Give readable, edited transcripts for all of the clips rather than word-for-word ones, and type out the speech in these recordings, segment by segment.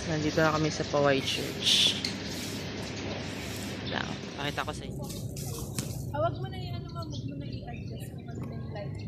Nandito na kami sa Poway Church. Lang, pakita ko sa inyo. Huwag mo na yung ano mo, huwag mo na i-adjust kung ano na yung lighting.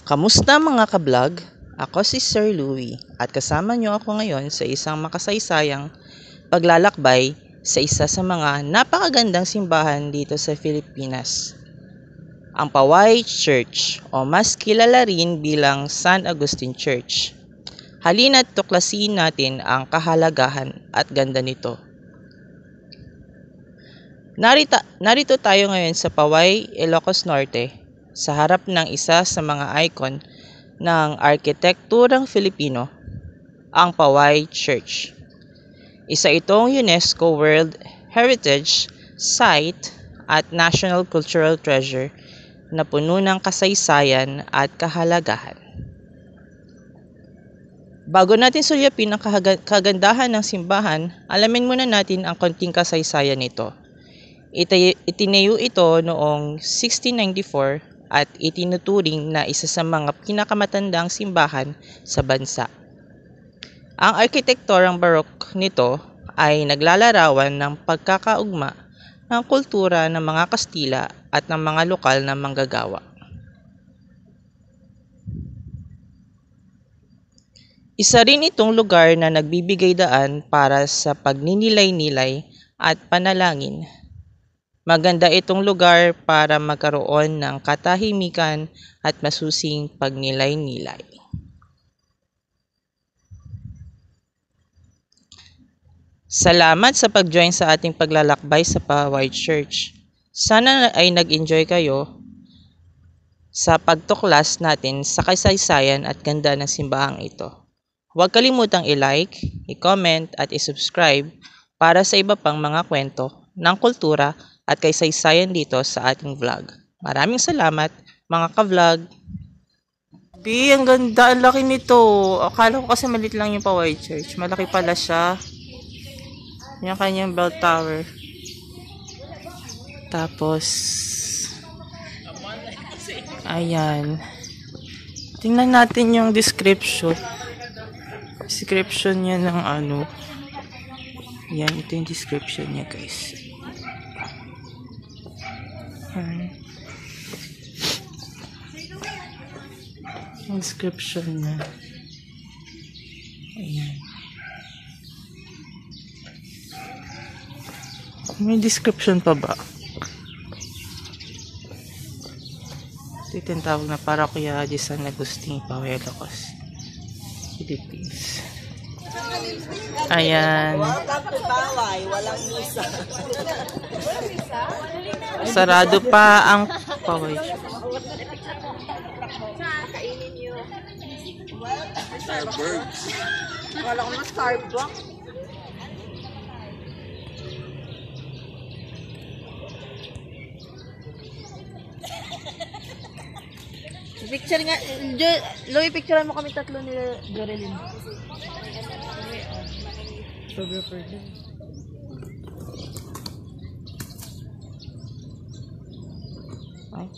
Kamusta mga ka-vlog? Ako si Sir Louie at kasama nyo ako ngayon sa isang makasaysayang paglalakbay sa isa sa mga napakagandang simbahan dito sa Pilipinas. Ang Poway Church o mas kilala rin bilang San Agustin Church. Halina't tuklasin natin ang kahalagahan at ganda nito. Narito tayo ngayon sa Poway, Ilocos Norte, sa harap ng isa sa mga icon ng arkitekturang Filipino, ang Poway Church. Isa itong UNESCO World Heritage Site at National Cultural Treasure na puno ng kasaysayan at kahalagahan. Bago natin sulyapin ang kagandahan ng simbahan, alamin muna natin ang konting kasaysayan nito. Itinayo ito noong 1694 at itinuturing na isa sa mga pinakamatandang simbahan sa bansa. Ang arkitekturang Baroque nito ay naglalarawan ng pagkakaugma ng kultura ng mga Kastila at ng mga lokal na manggagawa. Isa rin itong lugar na nagbibigay daan para sa pagninilay-nilay at panalangin. Maganda itong lugar para magkaroon ng katahimikan at masusing pagnilay-nilay. Salamat sa pag-join sa ating paglalakbay sa Poway Church. Sana ay nag-enjoy kayo sa pagtuklas natin sa kasaysayan at ganda ng simbahang ito. Huwag kalimutang i-like, i-comment at i-subscribe para sa iba pang mga kwento ng kultura at kasaysayan dito sa ating vlog. Maraming salamat mga ka-vlog. Ang ganda, ang laki nito. Akala ko kasi maliit lang yung Poway Church. Malaki pala siya. Yung kanyang bell tower. Tapos, ayan. Tingnan natin yung description. Description niya ng ano. Yan, ito yung description niya guys. Description niya. Ayan. May description pa ba? Ito yung tawag na Parokya de San Agustin, Poway, Ilocos, Philippines. Ayan. Welcome to Poway, walang misa. Sarado pa ang Poway. Kainin nyo. Starbucks. Wala ko na Starbucks. Picture nga, Louie, picturean mo kami tatlo ni Jorelyn. Photographer din. Ay.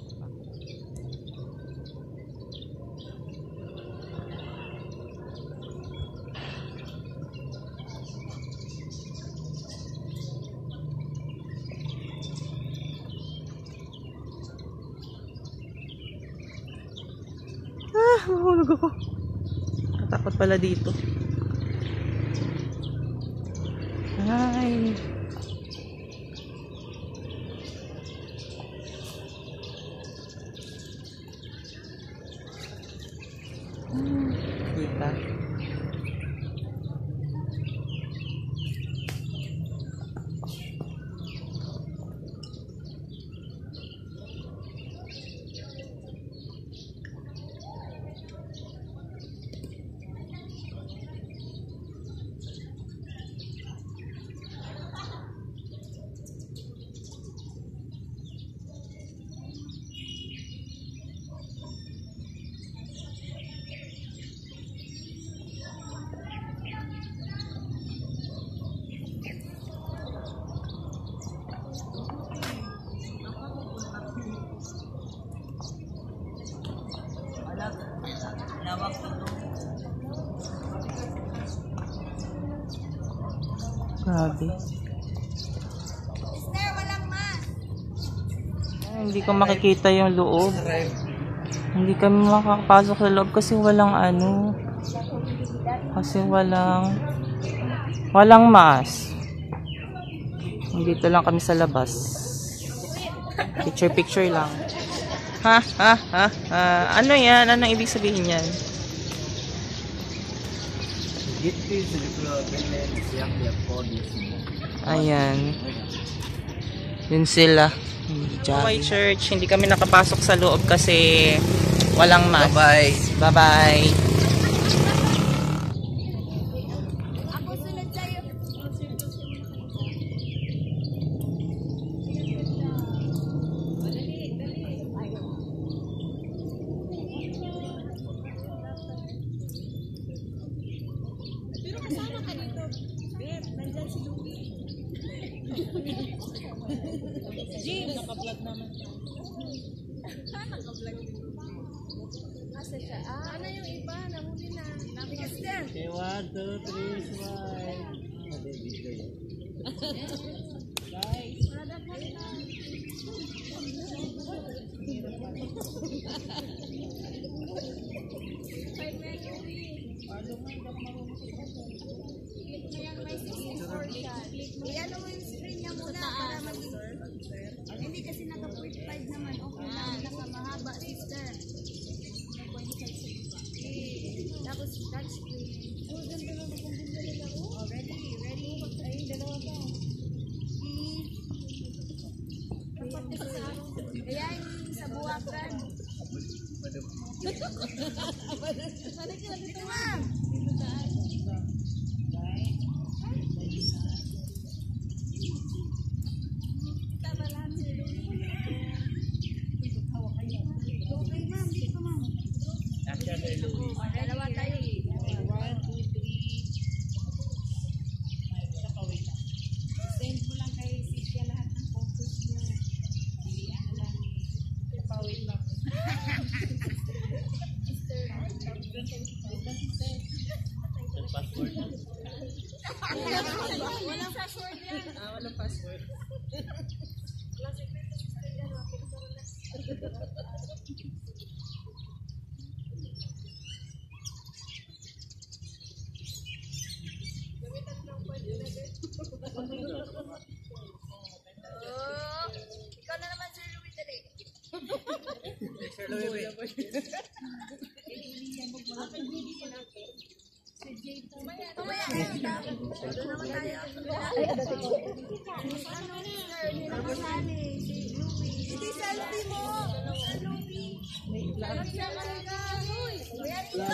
Mahulog ako. Natakot pala dito. Ay. Kita. Grabe. Hindi ko makikita yung loob. Hindi kami makakapasok sa loob kasi walang ano. Kasi walang mask. Dito lang kami sa labas. Picture lang. Ha? Ano yan? Anong ibig sabihin yan? Ayan. Yun sila. White Church. Hindi kami nakapasok sa loob kasi walang mask. Bye-bye. Bye-bye. Naka-vlog naman. Naka-vlog. Asa siya? Ano yung iba? Nahuli na. Nabigas din. Okay, 1, 2, 3, smile. Guys. Iyan mo yung screen niya muna para maging... Hindi kasi naka-45 naman. Okay lang. Naka-mahaba, sister. Tapos touchscreen. Oh, ganda na kung bumili ako. Oh, ready. Ayun, dalawa pa. Ayan, sa buwakan. Dito, ma'am. Dalawa tayo. 1, 2, 3. Send mo lang kay Cynthia lahat ng photos mo. Ano lang. Pawin lang. Walang password yan. Walang password. Ikaw na naman, Sir Louie, dali. Sir Louie. Tumaya. Doon naman tayo. Ano, sir? Nilabasani. Si Louie. Hindi, selfie mo. Sir Louie. Selfie ka talaga. Kuya Rico.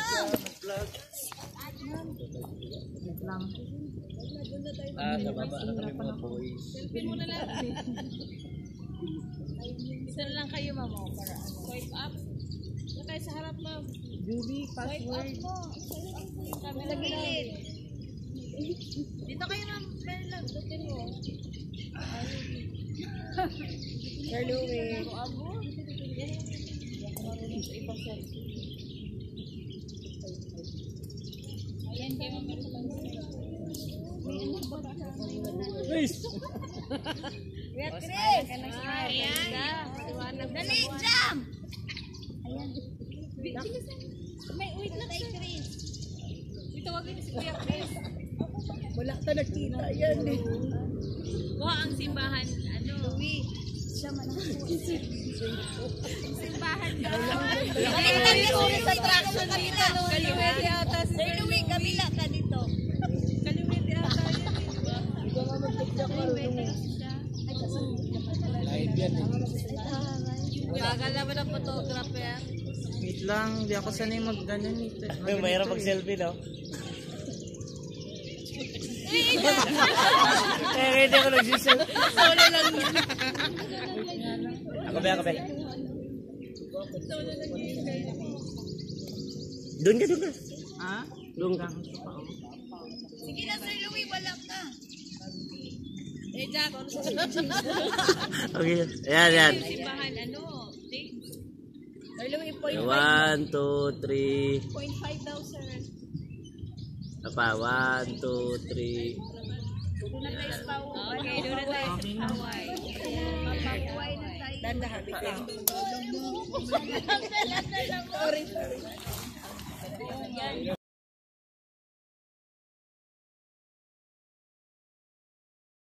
Sa baba na kami mga boys. Selfie mo na lang. Isa na lang kayo, mama. Para ano. Swipe up. Doon tayo sa harap, ma'am. Julie, Swipe up mo. Sa gilid. Dito kayo, ma'am. Kaya lang. Dutin mo. Sir Louie. Ako, abo. Hindi ako marunong sa ibang selfie. Ayan, kaya ma'am. Chris! Kuya Chris. Ayan. Dali, jump. May wait lang kay Chris. Itawagin niyo si Kuya Chris. Wala ka nakita yan eh. Kuha ang simbahan, ano? Siya man ako. Simbahan ka. Nakita niyo ulit sa track sa kanila. Kaliwete ata si Sir Louie, kabila ka dito. Kaliwete ata yun, di ba? Kaliwete kasi siya. Live yan eh. Bagal naman ang photographer. Wait lang. Hindi ako sanay mag-ganon. Mahirap mag-selfie, no? Kaya hindi ako nag-selfie. Solo lang niya. Ako ba? Doon ka. Ha? Doon ka. Sige na, Sir Louie, wala ka. Eh, Jack. Okay. Ayan. Simbahan, ano? Things. Sir Louie, 1, 2, 3. 0.5 daw, sir. Apa? 1, 2, 3. Doon na tayo sa Hawaii. Okay, doon na tayo sa Hawaii. Hawaii na tayo. Dandahan, bit lang. Sorry.